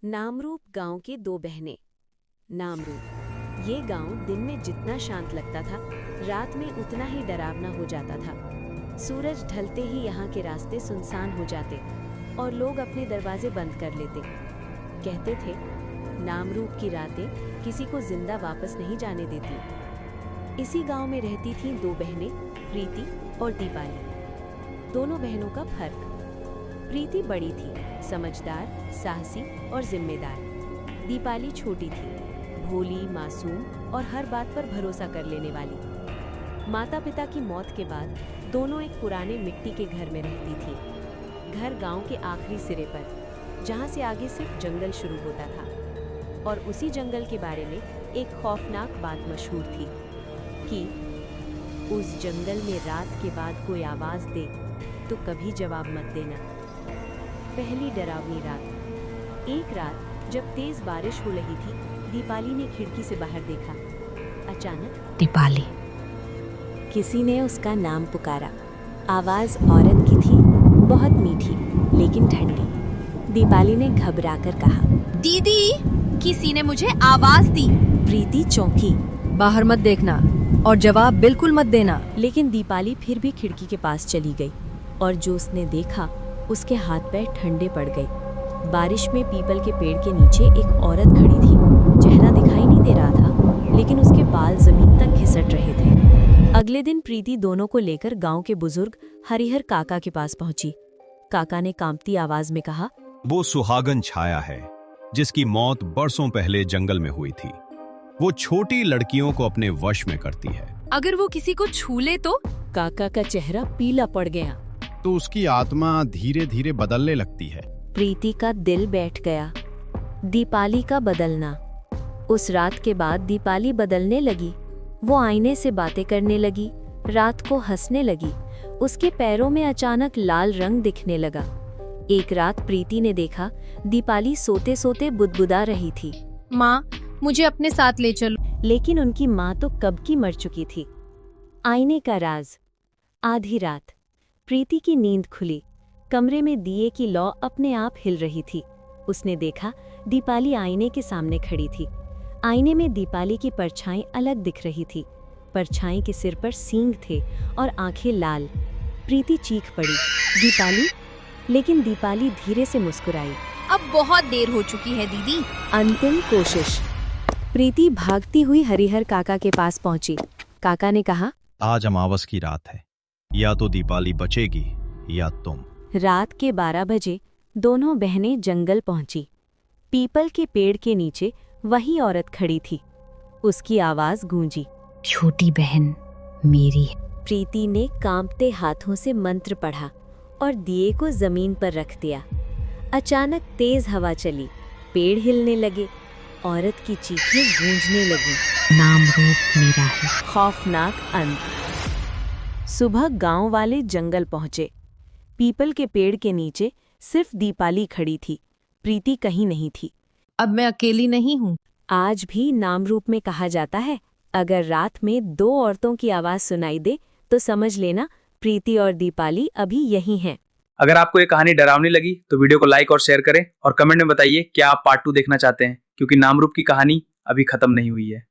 नामरूप गांव की दो बहनें। नामरूप ये गांव दिन में जितना शांत लगता था, रात में उतना ही डरावना हो जाता था। सूरज ढलते ही यहाँ के रास्ते सुनसान हो जाते और लोग अपने दरवाजे बंद कर लेते। कहते थे, नामरूप की रातें किसी को जिंदा वापस नहीं जाने देती। इसी गांव में रहती थीं दो बहनें, प्रीति और दीपाली। दोनों बहनों का फर्क। प्रीति बड़ी थी, समझदार, साहसी और जिम्मेदार। दीपाली छोटी थी, भोली, मासूम और हर बात पर भरोसा कर लेने वाली। माता पिता की मौत के बाद दोनों एक पुराने मिट्टी के घर में रहती थी। घर गांव के आखिरी सिरे पर, जहां से आगे सिर्फ जंगल शुरू होता था। और उसी जंगल के बारे में एक खौफनाक बात मशहूर थी कि उस जंगल में रात के बाद कोई आवाज दे तो कभी जवाब मत देना। पहली डरावनी रात। एक रात जब तेज बारिश हो रही थी, दीपाली ने खिड़की से बाहर देखा। अचानक दीपाली, किसी ने उसका नाम पुकारा। आवाज औरत की थी, बहुत मीठी लेकिन ठंडी। दीपाली ने घबराकर कहा, दीदी, किसी ने मुझे आवाज दी। प्रीति चौंकी। बाहर मत देखना और जवाब बिल्कुल मत देना। लेकिन दीपाली फिर भी खिड़की के पास चली गई और जो उसने देखा उसके हाथ पैर ठंडे पड़ गए। बारिश में पीपल के पेड़ के नीचे एक औरत खड़ी थी। चेहरा दिखाई नहीं दे रहा था, लेकिन उसके बाल जमीन तक घिसट रहे थे। अगले दिन प्रीति दोनों को लेकर गांव के बुजुर्ग हरिहर काका के पास पहुंची। काका ने कांपती आवाज में कहा, वो सुहागन छाया है जिसकी मौत बरसों पहले जंगल में हुई थी। वो छोटी लड़कियों को अपने वश में करती है। अगर वो किसी को छू ले तो? काका का चेहरा पीला पड़ गया। तो उसकी आत्मा धीरे धीरे बदलने लगती है। प्रीति का दिल बैठ गया। दीपाली का बदलना। उस रात के बाद दीपाली बदलने लगी। वो आईने से बातें करने लगी, रात को हंसने लगी। उसके पैरों में अचानक लाल रंग दिखने लगा। एक रात प्रीति ने देखा, दीपाली सोते सोते बुदबुदा रही थी, माँ, मुझे अपने साथ ले चलो। लेकिन उनकी माँ तो कब की मर चुकी थी। आईने का राज। आधी रात प्रीति की नींद खुली। कमरे में दिए की लौ अपने आप हिल रही थी। उसने देखा, दीपाली आईने के सामने खड़ी थी। आईने में दीपाली की परछाई अलग दिख रही थी। परछाई के सिर पर सींग थे और आंखें लाल। प्रीति चीख पड़ी, दीपाली! लेकिन दीपाली धीरे से मुस्कुराई। अब बहुत देर हो चुकी है दीदी। अंतिम कोशिश। प्रीति भागती हुई हरिहर काका के पास पहुंची। काका ने कहा, आज अमावस की रात है, या तो दीपाली बचेगी या तुम। रात के 12 बजे दोनों बहनें जंगल पहुंची। पीपल के पेड़ के नीचे वही औरत खड़ी थी। उसकी आवाज गूंजी, छोटी बहन मेरी है। प्रीति ने कांपते हाथों से मंत्र पढ़ा और दिए को जमीन पर रख दिया। अचानक तेज हवा चली, पेड़ हिलने लगे, औरत की चीखें गूंजने लगी, नामरूप मेरा है। खौफनाक अंत। सुबह गांव वाले जंगल पहुंचे। पीपल के पेड़ के नीचे सिर्फ दीपाली खड़ी थी। प्रीति कहीं नहीं थी। अब मैं अकेली नहीं हूँ। आज भी नामरूप में कहा जाता है, अगर रात में दो औरतों की आवाज सुनाई दे तो समझ लेना प्रीति और दीपाली अभी यही हैं। अगर आपको ये कहानी डरावनी लगी तो वीडियो को लाइक और शेयर करें और कमेंट में बताइए क्या आप पार्ट 2 देखना चाहते हैं, क्योंकि नामरूप की कहानी अभी खत्म नहीं हुई है।